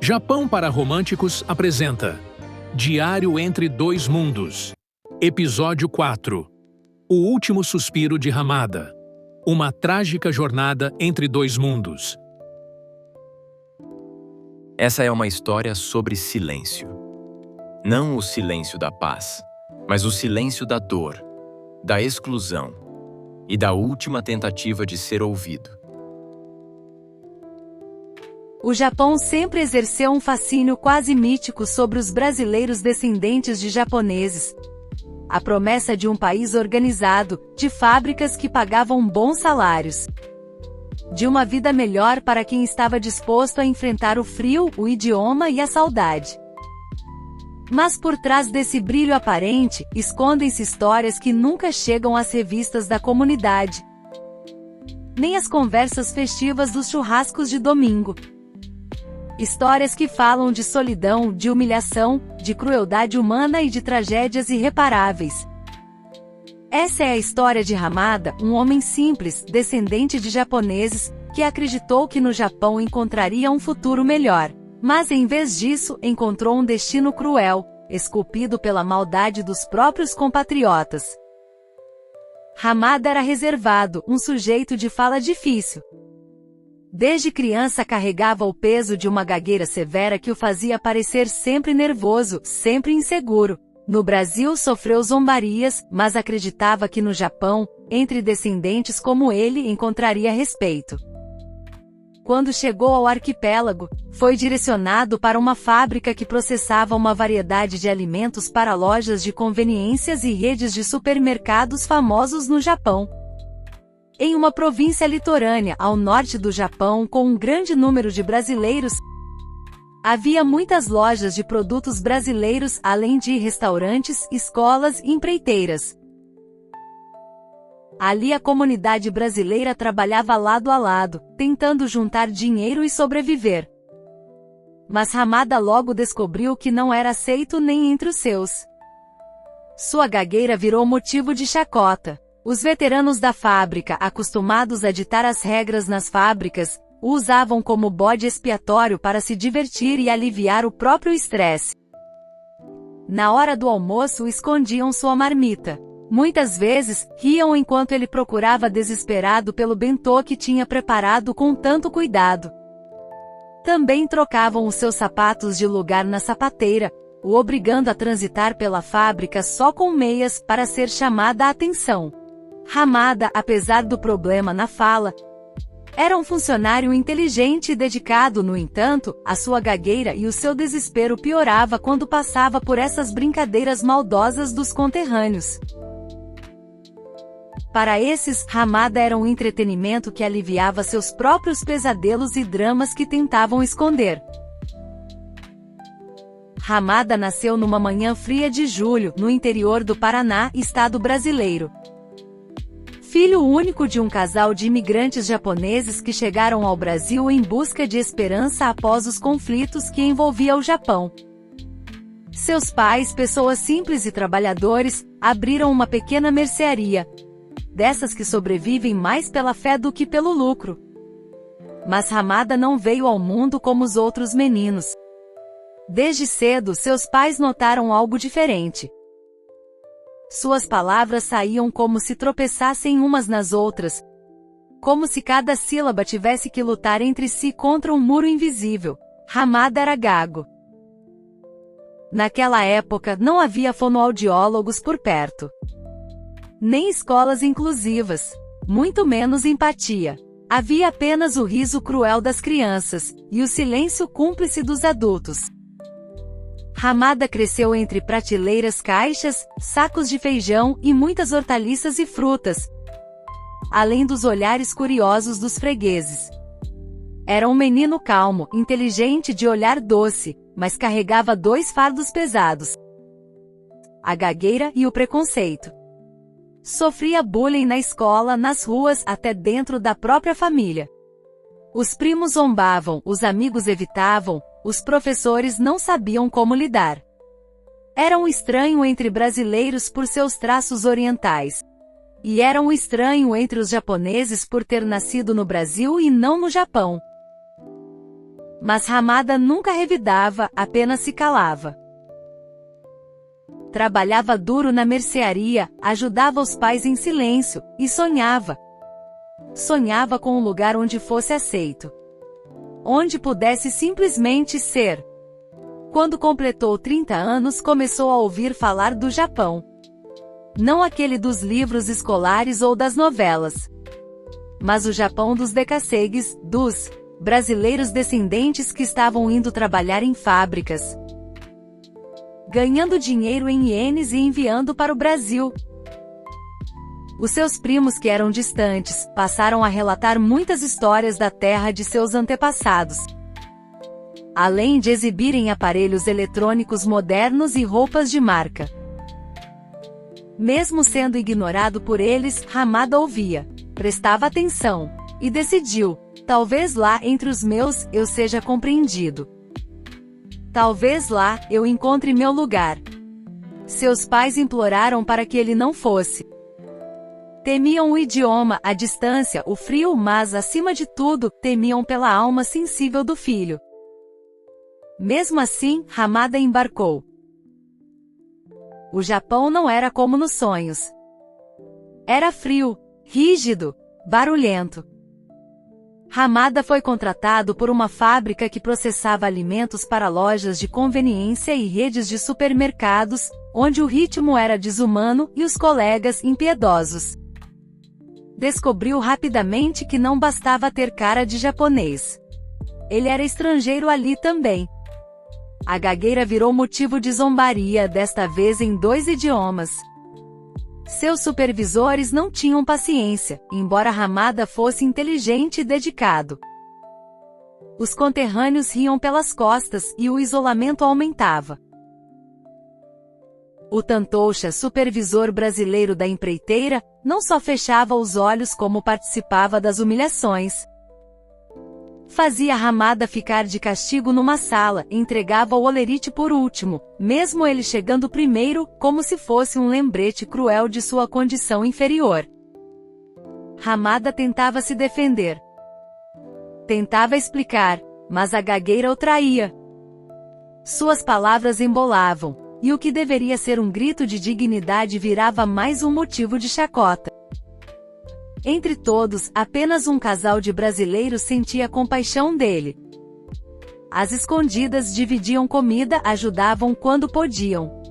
Japão para Românticos apresenta Diário entre Dois Mundos. Episódio 4. O Último Suspiro de Hamada. Uma trágica jornada entre dois mundos. Essa é uma história sobre silêncio. Não o silêncio da paz, mas o silêncio da dor, da exclusão e da última tentativa de ser ouvido. O Japão sempre exerceu um fascínio quase mítico sobre os brasileiros descendentes de japoneses. A promessa de um país organizado, de fábricas que pagavam bons salários, de uma vida melhor para quem estava disposto a enfrentar o frio, o idioma e a saudade. Mas por trás desse brilho aparente, escondem-se histórias que nunca chegam às revistas da comunidade, nem às conversas festivas dos churrascos de domingo. Histórias que falam de solidão, de humilhação, de crueldade humana e de tragédias irreparáveis. Essa é a história de Hamada, um homem simples, descendente de japoneses, que acreditou que no Japão encontraria um futuro melhor. Mas em vez disso, encontrou um destino cruel, esculpido pela maldade dos próprios compatriotas. Hamada era reservado, um sujeito de fala difícil. Desde criança carregava o peso de uma gagueira severa que o fazia parecer sempre nervoso, sempre inseguro. No Brasil sofreu zombarias, mas acreditava que no Japão, entre descendentes como ele, encontraria respeito. Quando chegou ao arquipélago, foi direcionado para uma fábrica que processava uma variedade de alimentos para lojas de conveniências e redes de supermercados famosos no Japão. Em uma província litorânea, ao norte do Japão, com um grande número de brasileiros, havia muitas lojas de produtos brasileiros, além de restaurantes, escolas e empreiteiras. Ali a comunidade brasileira trabalhava lado a lado, tentando juntar dinheiro e sobreviver. Mas Hamada logo descobriu que não era aceito nem entre os seus. Sua gagueira virou motivo de chacota. Os veteranos da fábrica, acostumados a ditar as regras nas fábricas, o usavam como bode expiatório para se divertir e aliviar o próprio estresse. Na hora do almoço escondiam sua marmita. Muitas vezes, riam enquanto ele procurava desesperado pelo bentô que tinha preparado com tanto cuidado. Também trocavam os seus sapatos de lugar na sapateira, o obrigando a transitar pela fábrica só com meias para ser chamada a atenção. Hamada, apesar do problema na fala, era um funcionário inteligente e dedicado. No entanto, a sua gagueira e o seu desespero piorava quando passava por essas brincadeiras maldosas dos conterrâneos. Para esses, Hamada era um entretenimento que aliviava seus próprios pesadelos e dramas que tentavam esconder. Hamada nasceu numa manhã fria de julho, no interior do Paraná, estado brasileiro. Filho único de um casal de imigrantes japoneses que chegaram ao Brasil em busca de esperança após os conflitos que envolviam o Japão. Seus pais, pessoas simples e trabalhadores, abriram uma pequena mercearia, dessas que sobrevivem mais pela fé do que pelo lucro. Mas Hamada não veio ao mundo como os outros meninos. Desde cedo, seus pais notaram algo diferente. Suas palavras saíam como se tropeçassem umas nas outras, como se cada sílaba tivesse que lutar entre si contra um muro invisível. Hamada era gago. Naquela época, não havia fonoaudiólogos por perto, nem escolas inclusivas, muito menos empatia. Havia apenas o riso cruel das crianças, e o silêncio cúmplice dos adultos. Hamada cresceu entre prateleiras, caixas, sacos de feijão e muitas hortaliças e frutas, além dos olhares curiosos dos fregueses. Era um menino calmo, inteligente, de olhar doce, mas carregava dois fardos pesados: a gagueira e o preconceito. Sofria bullying na escola, nas ruas, até dentro da própria família. Os primos zombavam, os amigos evitavam, os professores não sabiam como lidar. Era um estranho entre brasileiros por seus traços orientais. E era um estranho entre os japoneses por ter nascido no Brasil e não no Japão. Mas Hamada nunca revidava, apenas se calava. Trabalhava duro na mercearia, ajudava os pais em silêncio, e sonhava. Sonhava com um lugar onde fosse aceito. Onde pudesse simplesmente ser. Quando completou 30 anos, começou a ouvir falar do Japão. Não aquele dos livros escolares ou das novelas. Mas o Japão dos decassegues, dos brasileiros descendentes que estavam indo trabalhar em fábricas, ganhando dinheiro em ienes e enviando para o Brasil. Os seus primos, que eram distantes, passaram a relatar muitas histórias da terra de seus antepassados, além de exibirem aparelhos eletrônicos modernos e roupas de marca. Mesmo sendo ignorado por eles, Hamada ouvia, prestava atenção, e decidiu: talvez lá entre os meus, eu seja compreendido. Talvez lá, eu encontre meu lugar. Seus pais imploraram para que ele não fosse. Temiam o idioma, a distância, o frio, mas, acima de tudo, temiam pela alma sensível do filho. Mesmo assim, Hamada embarcou. O Japão não era como nos sonhos. Era frio, rígido, barulhento. Hamada foi contratado por uma fábrica que processava alimentos para lojas de conveniência e redes de supermercados, onde o ritmo era desumano e os colegas impiedosos. Descobriu rapidamente que não bastava ter cara de japonês. Ele era estrangeiro ali também. A gagueira virou motivo de zombaria, desta vez em 2 idiomas. Seus supervisores não tinham paciência, embora Hamada fosse inteligente e dedicado. Os conterrâneos riam pelas costas e o isolamento aumentava. O Tantouxa, supervisor brasileiro da empreiteira, não só fechava os olhos como participava das humilhações. Fazia Hamada ficar de castigo numa sala, entregava o olerite por último, mesmo ele chegando primeiro, como se fosse um lembrete cruel de sua condição inferior. Hamada tentava se defender. Tentava explicar, mas a gagueira o traía. Suas palavras embolavam, e o que deveria ser um grito de dignidade virava mais um motivo de chacota. Entre todos, apenas um casal de brasileiros sentia compaixão dele. Às escondidas dividiam comida, ajudavam quando podiam.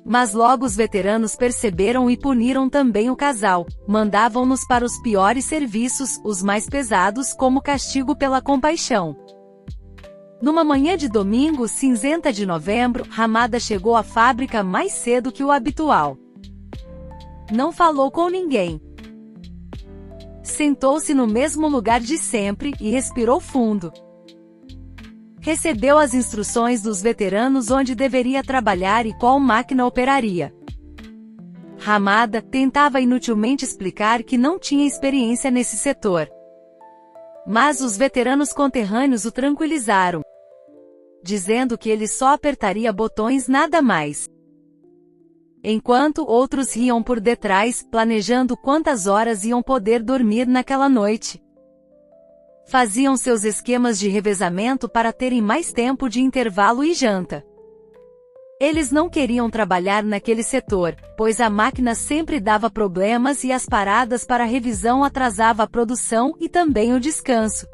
Mas logo os veteranos perceberam e puniram também o casal, mandavam-nos para os piores serviços, os mais pesados, como castigo pela compaixão. Numa manhã de domingo, cinzenta de novembro, Hamada chegou à fábrica mais cedo que o habitual. Não falou com ninguém. Sentou-se no mesmo lugar de sempre e respirou fundo. Recebeu as instruções dos veteranos onde deveria trabalhar e qual máquina operaria. Hamada tentava inutilmente explicar que não tinha experiência nesse setor. Mas os veteranos conterrâneos o tranquilizaram, dizendo que ele só apertaria botões, nada mais. Enquanto outros riam por detrás, planejando quantas horas iam poder dormir naquela noite. Faziam seus esquemas de revezamento para terem mais tempo de intervalo e janta. Eles não queriam trabalhar naquele setor, pois a máquina sempre dava problemas e as paradas para revisão atrasavam a produção e também o descanso.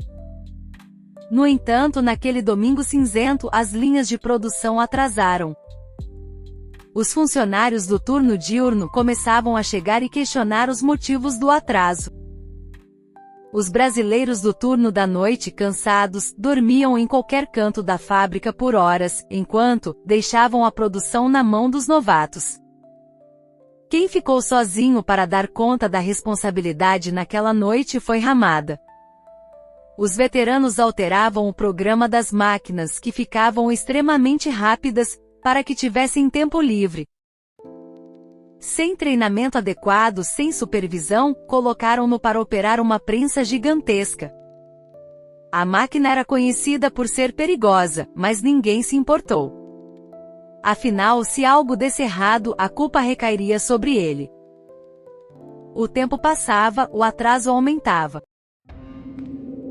No entanto, naquele domingo cinzento, as linhas de produção atrasaram. Os funcionários do turno diurno começavam a chegar e questionar os motivos do atraso. Os brasileiros do turno da noite, cansados, dormiam em qualquer canto da fábrica por horas, enquanto deixavam a produção na mão dos novatos. Quem ficou sozinho para dar conta da responsabilidade naquela noite foi Hamada. Os veteranos alteravam o programa das máquinas, que ficavam extremamente rápidas, para que tivessem tempo livre. Sem treinamento adequado, sem supervisão, colocaram-no para operar uma prensa gigantesca. A máquina era conhecida por ser perigosa, mas ninguém se importou. Afinal, se algo desse errado, a culpa recairia sobre ele. O tempo passava, o atraso aumentava.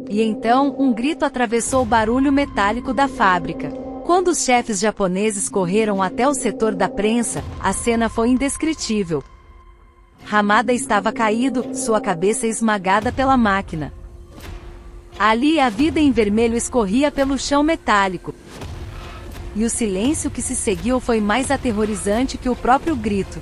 E então, um grito atravessou o barulho metálico da fábrica. Quando os chefes japoneses correram até o setor da prensa, a cena foi indescritível. Hamada estava caído, sua cabeça esmagada pela máquina. Ali a vida em vermelho escorria pelo chão metálico. E o silêncio que se seguiu foi mais aterrorizante que o próprio grito.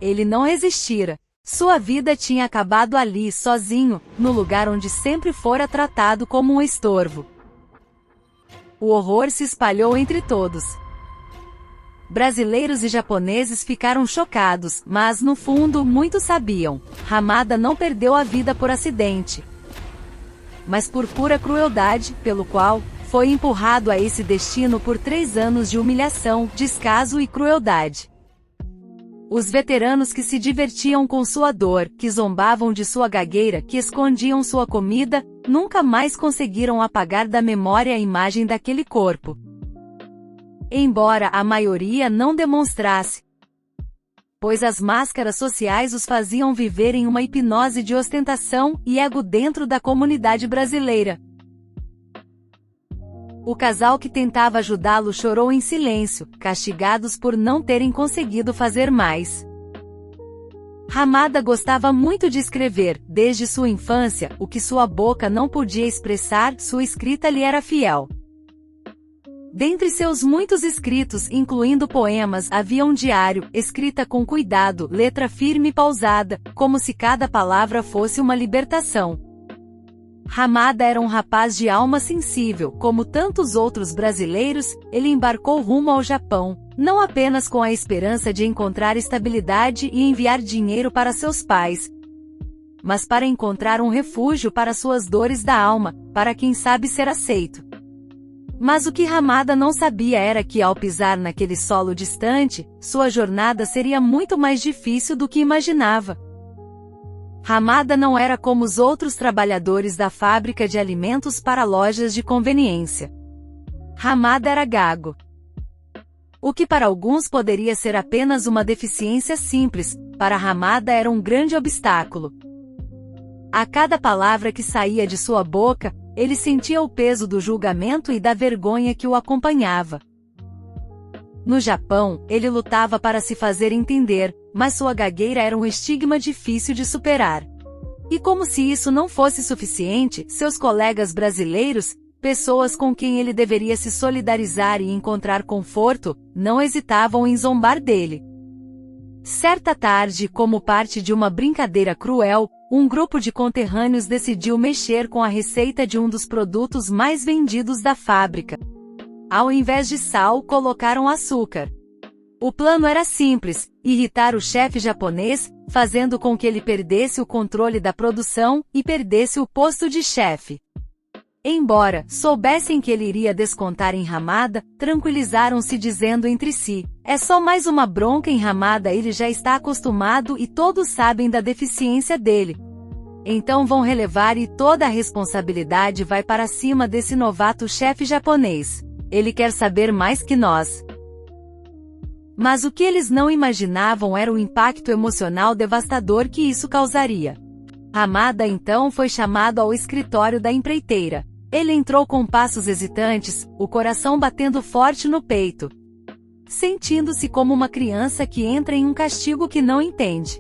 Ele não resistira. Sua vida tinha acabado ali, sozinho, no lugar onde sempre fora tratado como um estorvo. O horror se espalhou entre todos. Brasileiros e japoneses ficaram chocados, mas, no fundo, muitos sabiam. Hamada não perdeu a vida por acidente, mas por pura crueldade, pelo qual foi empurrado a esse destino por 3 anos de humilhação, descaso e crueldade. Os veteranos que se divertiam com sua dor, que zombavam de sua gagueira, que escondiam sua comida, nunca mais conseguiram apagar da memória a imagem daquele corpo. Embora a maioria não demonstrasse, pois as máscaras sociais os faziam viver em uma hipnose de ostentação e ego dentro da comunidade brasileira. O casal que tentava ajudá-lo chorou em silêncio, castigados por não terem conseguido fazer mais. Hamada gostava muito de escrever, desde sua infância, o que sua boca não podia expressar, sua escrita lhe era fiel. Dentre seus muitos escritos, incluindo poemas, havia um diário, escrita com cuidado, letra firme e pausada, como se cada palavra fosse uma libertação. Hamada era um rapaz de alma sensível, como tantos outros brasileiros, ele embarcou rumo ao Japão, não apenas com a esperança de encontrar estabilidade e enviar dinheiro para seus pais, mas para encontrar um refúgio para suas dores da alma, para quem sabe ser aceito. Mas o que Hamada não sabia era que ao pisar naquele solo distante, sua jornada seria muito mais difícil do que imaginava. Hamada não era como os outros trabalhadores da fábrica de alimentos para lojas de conveniência. Hamada era gago. O que para alguns poderia ser apenas uma deficiência simples, para Hamada era um grande obstáculo. A cada palavra que saía de sua boca, ele sentia o peso do julgamento e da vergonha que o acompanhava. No Japão, ele lutava para se fazer entender, mas sua gagueira era um estigma difícil de superar. E como se isso não fosse suficiente, seus colegas brasileiros, pessoas com quem ele deveria se solidarizar e encontrar conforto, não hesitavam em zombar dele. Certa tarde, como parte de uma brincadeira cruel, um grupo de conterrâneos decidiu mexer com a receita de um dos produtos mais vendidos da fábrica. Ao invés de sal, colocaram açúcar. O plano era simples: irritar o chefe japonês, fazendo com que ele perdesse o controle da produção e perdesse o posto de chefe. Embora soubessem que ele iria descontar em Hamada, tranquilizaram-se dizendo entre si: é só mais uma bronca em Hamada, ele já está acostumado e todos sabem da deficiência dele. Então vão relevar e toda a responsabilidade vai para cima desse novato chefe japonês. Ele quer saber mais que nós. Mas o que eles não imaginavam era o impacto emocional devastador que isso causaria. Hamada então foi chamado ao escritório da empreiteira. Ele entrou com passos hesitantes, o coração batendo forte no peito, sentindo-se como uma criança que entra em um castigo que não entende.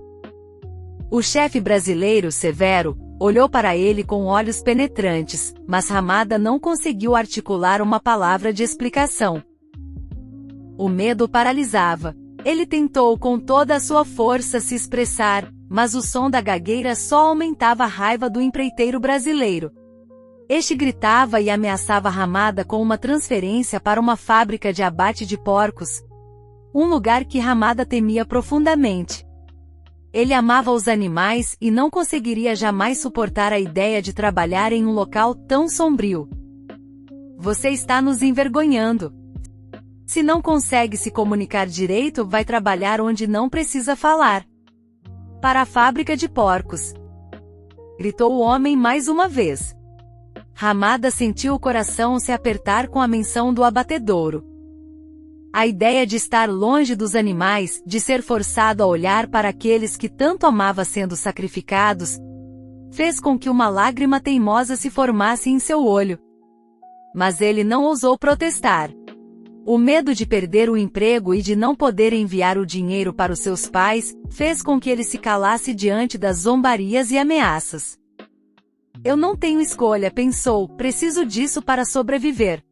O chefe brasileiro, severo, olhou para ele com olhos penetrantes, mas Hamada não conseguiu articular uma palavra de explicação. O medo o paralisava. Ele tentou com toda a sua força se expressar, mas o som da gagueira só aumentava a raiva do empreiteiro brasileiro. Este gritava e ameaçava Hamada com uma transferência para uma fábrica de abate de porcos, um lugar que Hamada temia profundamente. Ele amava os animais e não conseguiria jamais suportar a ideia de trabalhar em um local tão sombrio. Você está nos envergonhando. Se não consegue se comunicar direito, vai trabalhar onde não precisa falar. Para a fábrica de porcos. Gritou o homem mais uma vez. Hamada sentiu o coração se apertar com a menção do abatedouro. A ideia de estar longe dos animais, de ser forçado a olhar para aqueles que tanto amava sendo sacrificados, fez com que uma lágrima teimosa se formasse em seu olho. Mas ele não ousou protestar. O medo de perder o emprego e de não poder enviar o dinheiro para os seus pais, fez com que ele se calasse diante das zombarias e ameaças. Eu não tenho escolha, pensou, preciso disso para sobreviver.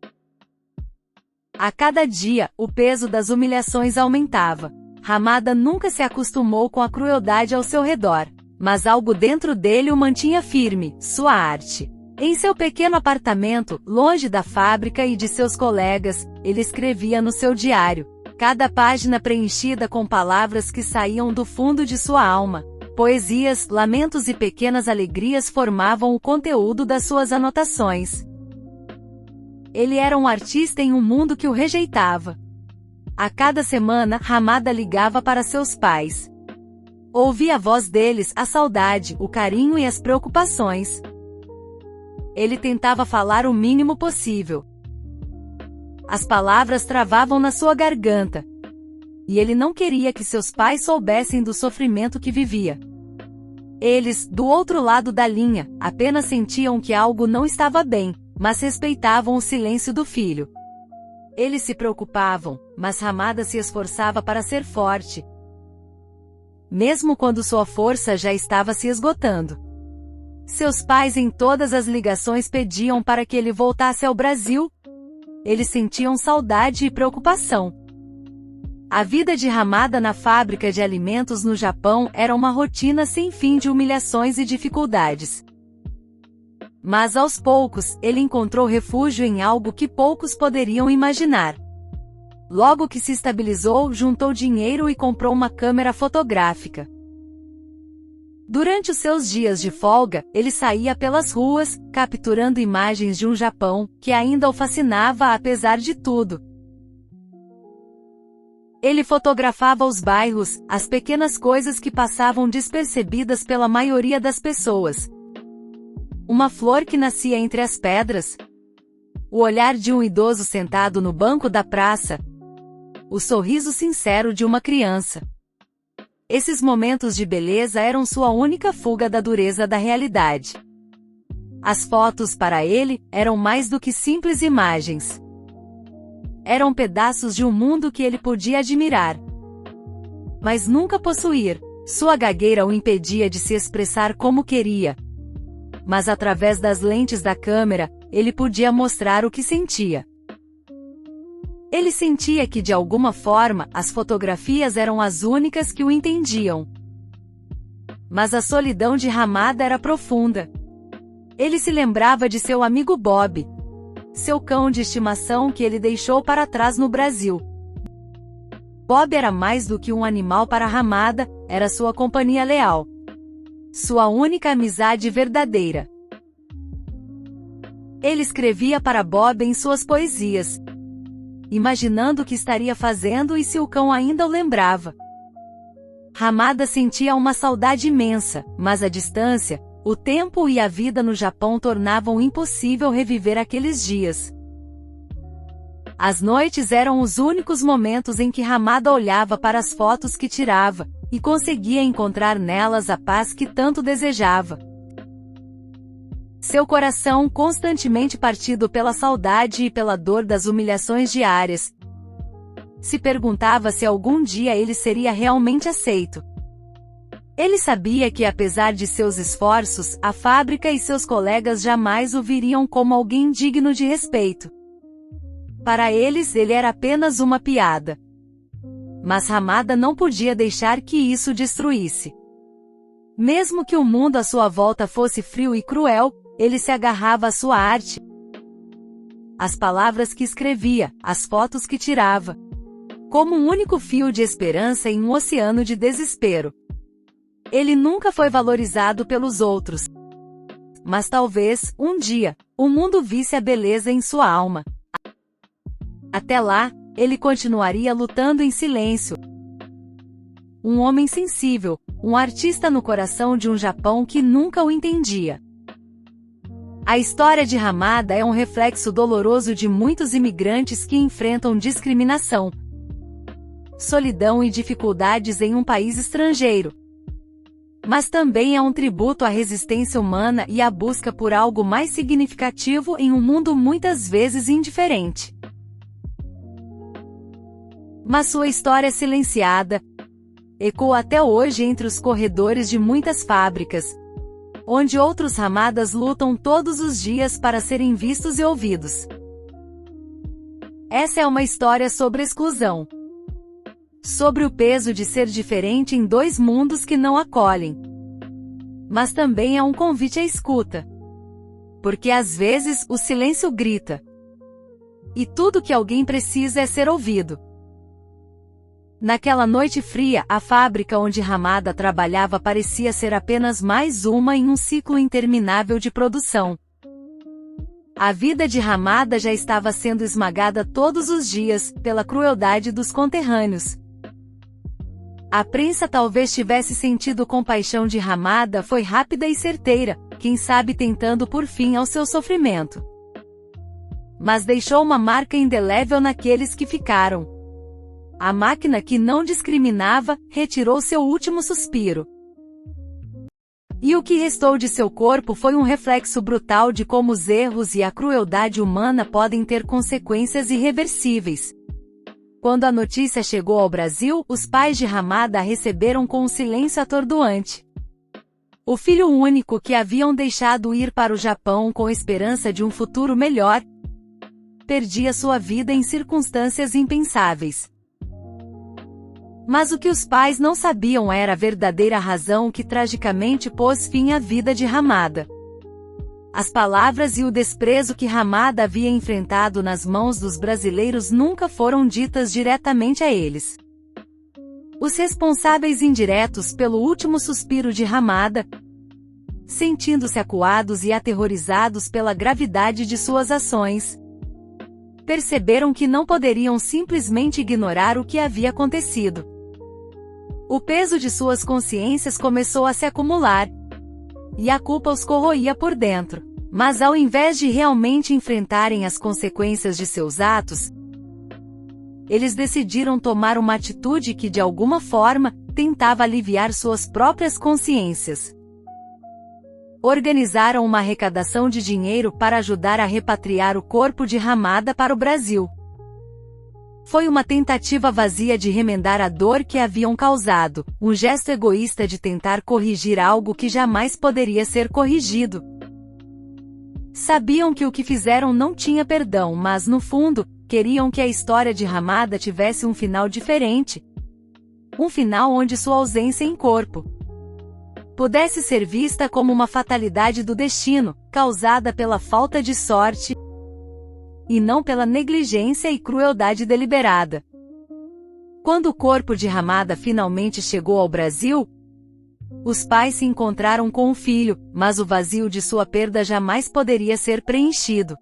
A cada dia, o peso das humilhações aumentava. Hamada nunca se acostumou com a crueldade ao seu redor, mas algo dentro dele o mantinha firme, sua arte. Em seu pequeno apartamento, longe da fábrica e de seus colegas, ele escrevia no seu diário, cada página preenchida com palavras que saíam do fundo de sua alma. Poesias, lamentos e pequenas alegrias formavam o conteúdo das suas anotações. Ele era um artista em um mundo que o rejeitava. A cada semana, Hamada ligava para seus pais. Ouvia a voz deles, a saudade, o carinho e as preocupações. Ele tentava falar o mínimo possível. As palavras travavam na sua garganta. E ele não queria que seus pais soubessem do sofrimento que vivia. Eles, do outro lado da linha, apenas sentiam que algo não estava bem, mas respeitavam o silêncio do filho. Eles se preocupavam, mas Hamada se esforçava para ser forte, mesmo quando sua força já estava se esgotando. Seus pais em todas as ligações pediam para que ele voltasse ao Brasil. Eles sentiam saudade e preocupação. A vida de Hamada na fábrica de alimentos no Japão era uma rotina sem fim de humilhações e dificuldades. Mas aos poucos, ele encontrou refúgio em algo que poucos poderiam imaginar. Logo que se estabilizou, juntou dinheiro e comprou uma câmera fotográfica. Durante os seus dias de folga, ele saía pelas ruas, capturando imagens de um Japão que ainda o fascinava apesar de tudo. Ele fotografava os bairros, as pequenas coisas que passavam despercebidas pela maioria das pessoas. Uma flor que nascia entre as pedras, o olhar de um idoso sentado no banco da praça, o sorriso sincero de uma criança. Esses momentos de beleza eram sua única fuga da dureza da realidade. As fotos para ele eram mais do que simples imagens. Eram pedaços de um mundo que ele podia admirar, mas nunca possuir. Sua gagueira o impedia de se expressar como queria. Mas através das lentes da câmera, ele podia mostrar o que sentia. Ele sentia que de alguma forma, as fotografias eram as únicas que o entendiam. Mas a solidão de Hamada era profunda. Ele se lembrava de seu amigo Bob, seu cão de estimação que ele deixou para trás no Brasil. Bob era mais do que um animal para Hamada, era sua companhia leal. Sua única amizade verdadeira. Ele escrevia para Bob em suas poesias, imaginando o que estaria fazendo e se o cão ainda o lembrava. Hamada sentia uma saudade imensa, mas a distância, o tempo e a vida no Japão tornavam impossível reviver aqueles dias. As noites eram os únicos momentos em que Hamada olhava para as fotos que tirava, e conseguia encontrar nelas a paz que tanto desejava. Seu coração, constantemente partido pela saudade e pela dor das humilhações diárias, se perguntava se algum dia ele seria realmente aceito. Ele sabia que apesar de seus esforços, a fábrica e seus colegas jamais o viriam como alguém digno de respeito. Para eles, ele era apenas uma piada. Mas Hamada não podia deixar que isso destruísse. Mesmo que o mundo à sua volta fosse frio e cruel, ele se agarrava à sua arte, às palavras que escrevia, às fotos que tirava, como um único fio de esperança em um oceano de desespero. Ele nunca foi valorizado pelos outros. Mas talvez, um dia, o mundo visse a beleza em sua alma. Até lá, ele continuaria lutando em silêncio. Um homem sensível, um artista no coração de um Japão que nunca o entendia. A história de Hamada é um reflexo doloroso de muitos imigrantes que enfrentam Mas também é um tributo à resistência humana e à busca por algo mais significativo em um mundo muitas vezes indiferente. Mas sua história silenciada ecoa até hoje entre os corredores de muitas fábricas, onde outros Hamadas lutam todos os dias para serem vistos e ouvidos. Essa é uma história sobre exclusão. Sobre o peso de ser diferente em dois mundos que não acolhem. Mas também é um convite à escuta. Porque às vezes o silêncio grita. E tudo que alguém precisa é ser ouvido. Naquela noite fria, a fábrica onde Hamada trabalhava parecia ser apenas mais uma em um ciclo interminável de produção. A vida de Hamada já estava sendo esmagada todos os dias, pela crueldade dos conterrâneos. A prensa talvez tivesse sentido compaixão de Hamada, foi rápida e certeira, quem sabe tentando por fim ao seu sofrimento. Mas deixou uma marca indelével naqueles que ficaram. A máquina que não discriminava, retirou seu último suspiro. E o que restou de seu corpo foi um reflexo brutal de como os erros e a crueldade humana podem ter consequências irreversíveis. Quando a notícia chegou ao Brasil, os pais de Hamada a receberam com um silêncio atordoante. O filho único que haviam deixado ir para o Japão com esperança de um futuro melhor, perdia sua vida em circunstâncias impensáveis. Mas o que os pais não sabiam era a verdadeira razão que tragicamente pôs fim à vida de Hamada. As palavras e o desprezo que Hamada havia enfrentado nas mãos dos brasileiros nunca foram ditas diretamente a eles. Os responsáveis indiretos pelo último suspiro de Hamada, sentindo-se acuados e aterrorizados pela gravidade de suas ações, perceberam que não poderiam simplesmente ignorar o que havia acontecido. O peso de suas consciências começou a se acumular, e a culpa os corroía por dentro. Mas ao invés de realmente enfrentarem as consequências de seus atos, eles decidiram tomar uma atitude que de alguma forma, tentava aliviar suas próprias consciências. Organizaram uma arrecadação de dinheiro para ajudar a repatriar o corpo de Hamada para o Brasil. Foi uma tentativa vazia de remendar a dor que haviam causado, um gesto egoísta de tentar corrigir algo que jamais poderia ser corrigido. Sabiam que o que fizeram não tinha perdão, mas no fundo, queriam que a história de Hamada tivesse um final diferente. Um final onde sua ausência em corpo pudesse ser vista como uma fatalidade do destino, causada pela falta de sorte, e não pela negligência e crueldade deliberada. Quando o corpo de Hamada finalmente chegou ao Brasil, os pais se encontraram com o filho, mas o vazio de sua perda jamais poderia ser preenchido.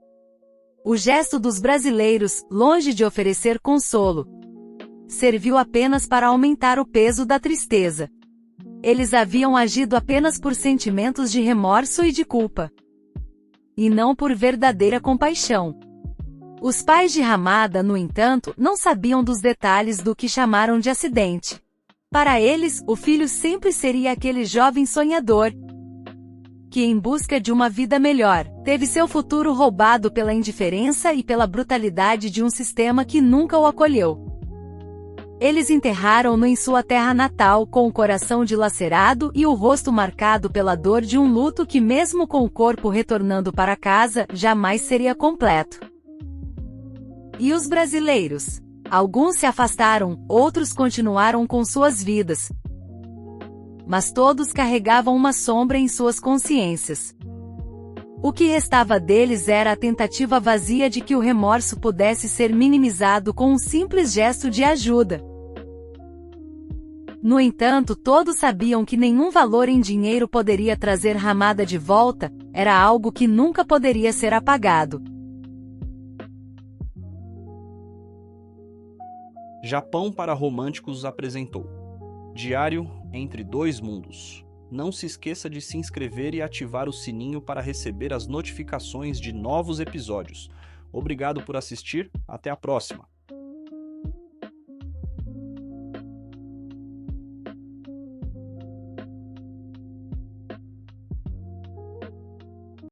O gesto dos brasileiros, longe de oferecer consolo, serviu apenas para aumentar o peso da tristeza. Eles haviam agido apenas por sentimentos de remorso e de culpa, e não por verdadeira compaixão. Os pais de Hamada, no entanto, não sabiam dos detalhes do que chamaram de acidente. Para eles, o filho sempre seria aquele jovem sonhador que, em busca de uma vida melhor, teve seu futuro roubado pela indiferença e pela brutalidade de um sistema que nunca o acolheu. Eles enterraram-no em sua terra natal com o coração dilacerado e o rosto marcado pela dor de um luto que, mesmo com o corpo retornando para casa, jamais seria completo. E os brasileiros? Alguns se afastaram, outros continuaram com suas vidas. Mas todos carregavam uma sombra em suas consciências. O que restava deles era a tentativa vazia de que o remorso pudesse ser minimizado com um simples gesto de ajuda. No entanto, todos sabiam que nenhum valor em dinheiro poderia trazer Hamada de volta, era algo que nunca poderia ser apagado. Japão para Românticos apresentou Diário Entre Dois Mundos. Não se esqueça de se inscrever e ativar o sininho para receber as notificações de novos episódios. Obrigado por assistir, até a próxima!